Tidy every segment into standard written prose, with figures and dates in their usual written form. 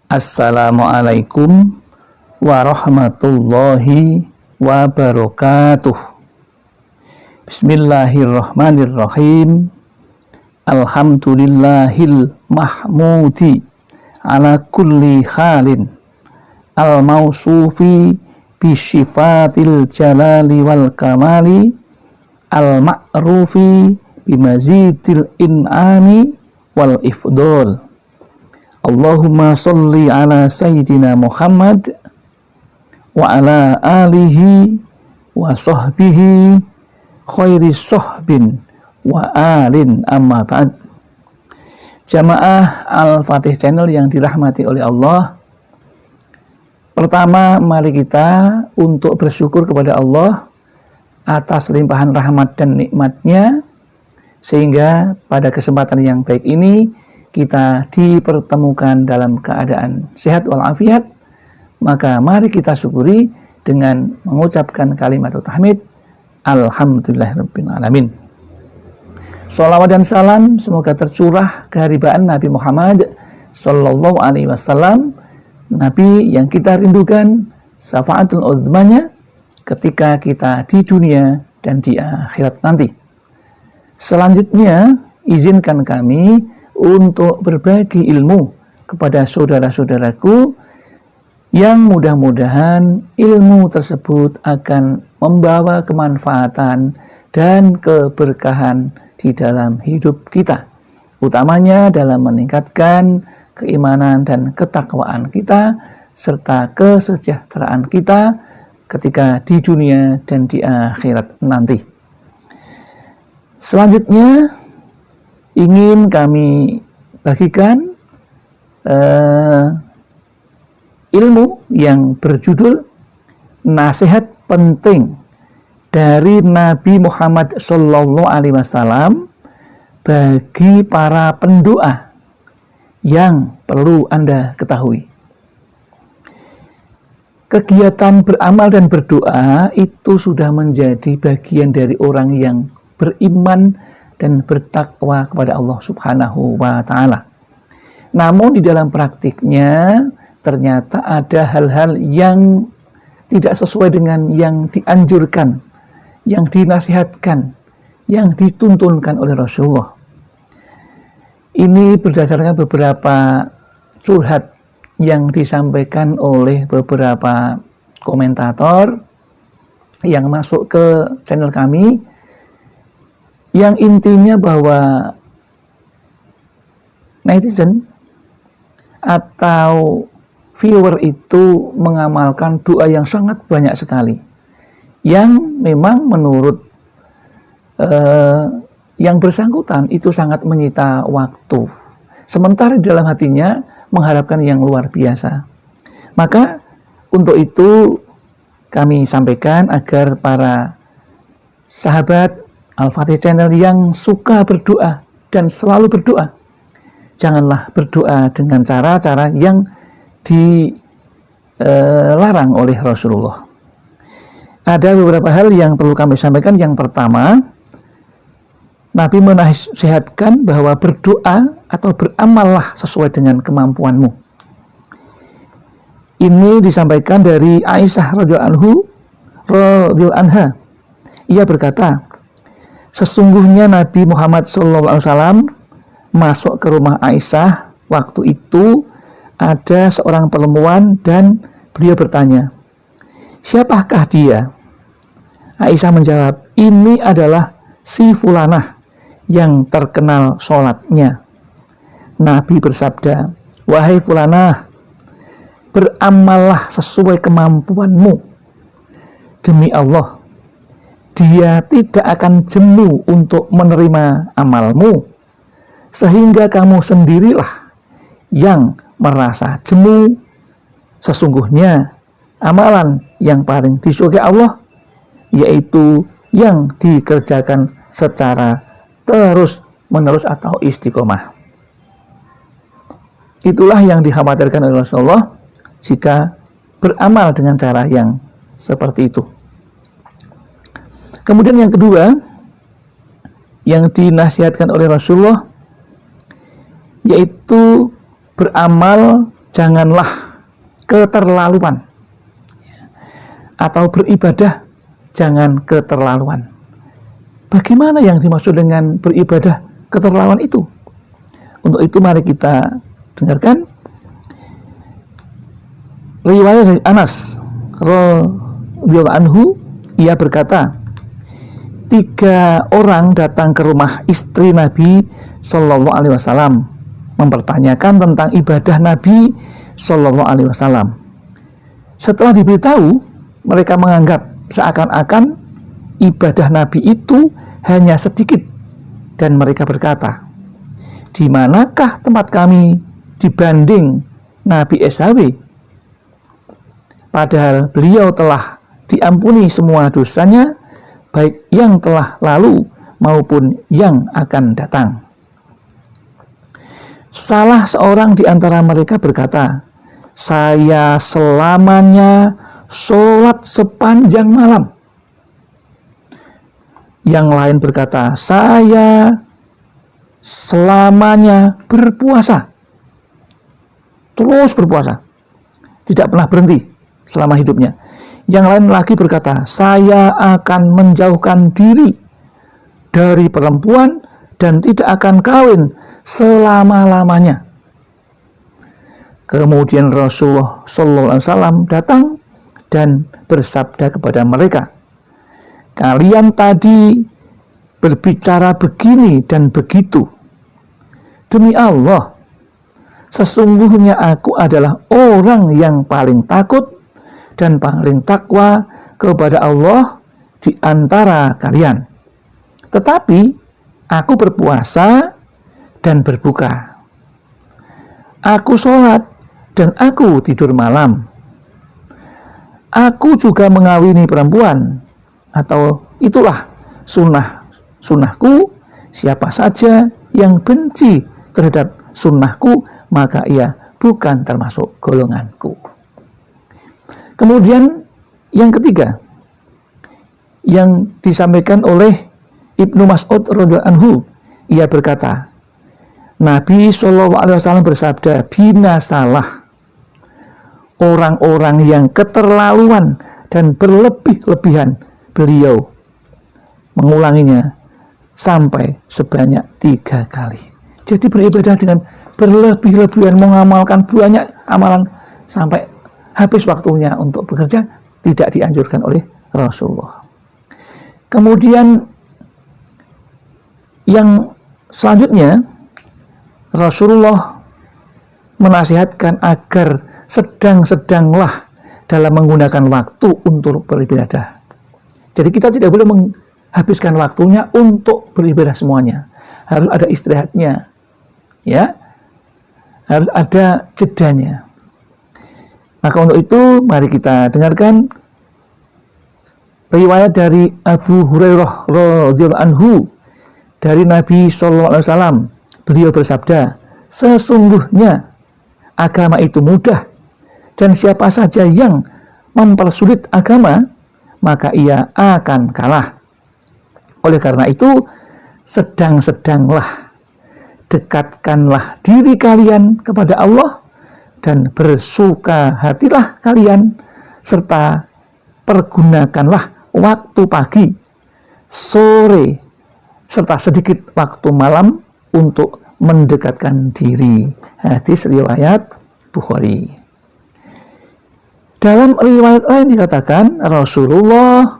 Assalamualaikum warahmatullahi wabarakatuh. Bismillahirrahmanirrahim. Alhamdulillahil mahmudi ala kulli khalin, al-mausufi bisyifatil jalali wal kamali, al-ma'rufi bimazidil in'ami wal ifdol. Allahumma sholli ala sayyidina Muhammad wa ala alihi wa sahbihi khairi sahbin wa alin, amma ba'd. Jamaah Al-Fatih Channel yang dirahmati oleh Allah, pertama mari kita untuk bersyukur kepada Allah atas limpahan rahmat dan nikmatnya, sehingga pada kesempatan yang baik ini kita dipertemukan dalam keadaan sehat walafiat. Maka mari kita syukuri dengan mengucapkan kalimat tahmid, alhamdulillahirabbil alamin. Shalawat dan salam semoga tercurah keharibaan Nabi Muhammad sallallahu alaihi wasallam, Nabi yang kita rindukan syafaatul uzmanya ketika kita di dunia dan di akhirat nanti. Selanjutnya izinkan kami untuk berbagi ilmu kepada saudara-saudaraku yang mudah-mudahan ilmu tersebut akan membawa kemanfaatan dan keberkahan di dalam hidup kita, utamanya dalam meningkatkan keimanan dan ketakwaan kita serta kesejahteraan kita ketika di dunia dan di akhirat nanti. Selanjutnya ingin kami bagikan ilmu yang berjudul nasihat penting dari Nabi Muhammad sallallahu alaihi wasallam bagi para pendoa yang perlu Anda ketahui. Kegiatan beramal dan berdoa itu sudah menjadi bagian dari orang yang beriman dan bertakwa kepada Allah Subhanahu wa Ta'ala. Namun di dalam praktiknya ternyata ada hal-hal yang tidak sesuai dengan yang dianjurkan, yang dinasihatkan, yang dituntunkan oleh Rasulullah. Ini berdasarkan beberapa curhat yang disampaikan oleh beberapa komentator yang masuk ke channel kami, yang intinya bahwa netizen atau viewer itu mengamalkan doa yang sangat banyak sekali, yang memang menurut yang bersangkutan itu sangat menyita waktu, sementara di dalam hatinya mengharapkan yang luar biasa. Maka untuk itu kami sampaikan agar para sahabat Al-Fatih Channel yang suka berdoa dan selalu berdoa, janganlah berdoa dengan cara-cara yang dilarang oleh Rasulullah. Ada beberapa hal yang perlu kami sampaikan. Yang pertama, Nabi menasihatkan bahwa berdoa atau beramallah sesuai dengan kemampuanmu. Ini disampaikan dari Aisyah radhiyallahu anha. Ia berkata, sesungguhnya Nabi Muhammad SAW masuk ke rumah Aisyah. Waktu itu ada seorang perempuan dan beliau bertanya, siapakah dia? Aisyah menjawab, ini adalah si fulanah yang terkenal sholatnya. Nabi bersabda, wahai fulanah, beramallah sesuai kemampuanmu. Demi Allah, dia tidak akan jemu untuk menerima amalmu, sehingga kamu sendirilah yang merasa jemu. Sesungguhnya amalan yang paling disukai Allah yaitu yang dikerjakan secara terus-menerus atau istiqomah. Itulah yang dikhawatirkan oleh Rasulullah jika beramal dengan cara yang seperti itu. Kemudian yang kedua yang dinasihatkan oleh Rasulullah yaitu beramal janganlah keterlaluan, atau beribadah jangan keterlaluan. Bagaimana yang dimaksud dengan beribadah keterlaluan itu? Untuk itu mari kita dengarkan riwayat dari Anas radhiyallahu anhu. Ia berkata, 3 orang datang ke rumah istri Nabi Shallallahu Alaihi Wasallam mempertanyakan tentang ibadah Nabi Shallallahu Alaihi Wasallam. Setelah diberitahu, mereka menganggap seakan-akan ibadah Nabi itu hanya sedikit, dan mereka berkata, di manakah tempat kami dibanding Nabi SHW? Padahal beliau telah diampuni semua dosanya, baik yang telah lalu maupun yang akan datang. Salah seorang di antara mereka berkata, saya selamanya sholat sepanjang malam. Yang lain berkata, saya selamanya berpuasa, terus berpuasa, tidak pernah berhenti selama hidupnya. Yang lain lagi berkata, saya akan menjauhkan diri dari perempuan dan tidak akan kawin selama-lamanya. Kemudian Rasulullah SAW datang dan bersabda kepada mereka, kalian tadi berbicara begini dan begitu. Demi Allah, sesungguhnya aku adalah orang yang paling takut dan paling takwa kepada Allah di antara kalian. Tetapi aku berpuasa dan berbuka. Aku sholat dan aku tidur malam. Aku juga mengawini perempuan, atau itulah sunnahku. Siapa saja yang benci terhadap sunnahku, maka ia bukan termasuk golonganku. Kemudian yang ketiga yang disampaikan oleh Ibnu Mas'ud radhiyallahu anhu, ia berkata, Nabi SAW bersabda, binasalah orang-orang yang keterlaluan dan berlebih-lebihan. Beliau mengulanginya sampai sebanyak 3 kali. Jadi beribadah dengan berlebih-lebihan, mengamalkan banyak amalan sampai habis waktunya untuk bekerja, tidak dianjurkan oleh Rasulullah. Kemudian yang selanjutnya, Rasulullah menasihatkan agar sedang-sedanglah dalam menggunakan waktu untuk beribadah. Jadi kita tidak boleh menghabiskan waktunya untuk beribadah semuanya. Harus ada istirahatnya, ya, harus ada jedanya. Maka untuk itu mari kita dengarkan riwayat dari Abu Hurairah radhiyallahu anhu dari Nabi sallallahu alaihi wasallam. Beliau bersabda, sesungguhnya agama itu mudah, dan siapa saja yang mempersulit agama, maka ia akan kalah. Oleh karena itu, sedang-sedanglah, dekatkanlah diri kalian kepada Allah, dan bersuka hatilah kalian, serta pergunakanlah waktu pagi, sore, serta sedikit waktu malam untuk mendekatkan diri. Hadis riwayat Bukhari. Dalam riwayat lain dikatakan, Rasulullah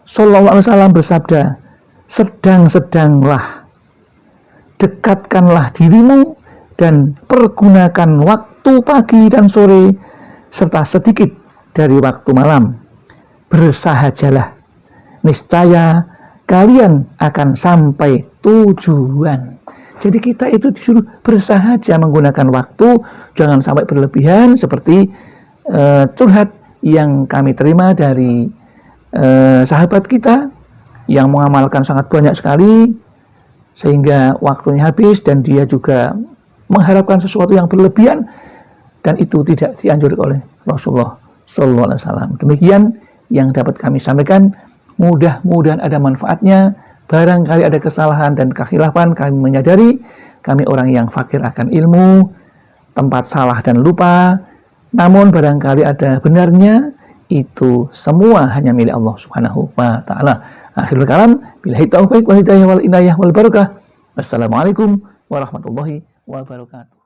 SAW bersabda, sedang-sedanglah, dekatkanlah dirimu dan pergunakan waktu pagi dan sore serta sedikit dari waktu malam. Bersahajalah, niscaya kalian akan sampai tujuan. Jadi kita itu disuruh bersahaja menggunakan waktu, jangan sampai berlebihan seperti curhat yang kami terima dari sahabat kita yang mengamalkan sangat banyak sekali sehingga waktunya habis dan dia juga mengharapkan sesuatu yang berlebihan, dan itu tidak dianjurkan oleh Rasulullah SAW. Demikian yang dapat kami sampaikan. Mudah-mudahan ada manfaatnya. Barangkali ada kesalahan dan kekhilafan, kami menyadari kami orang yang fakir akan ilmu. tempat salah dan lupa, namun barangkali ada benarnya, itu semua hanya milik Allah Subhanahu wa taala. Akhirul kalam, billahi taufiq wal hidayah wal inayah wal barakah. Wassalamualaikum warahmatullahi wabarakatuh.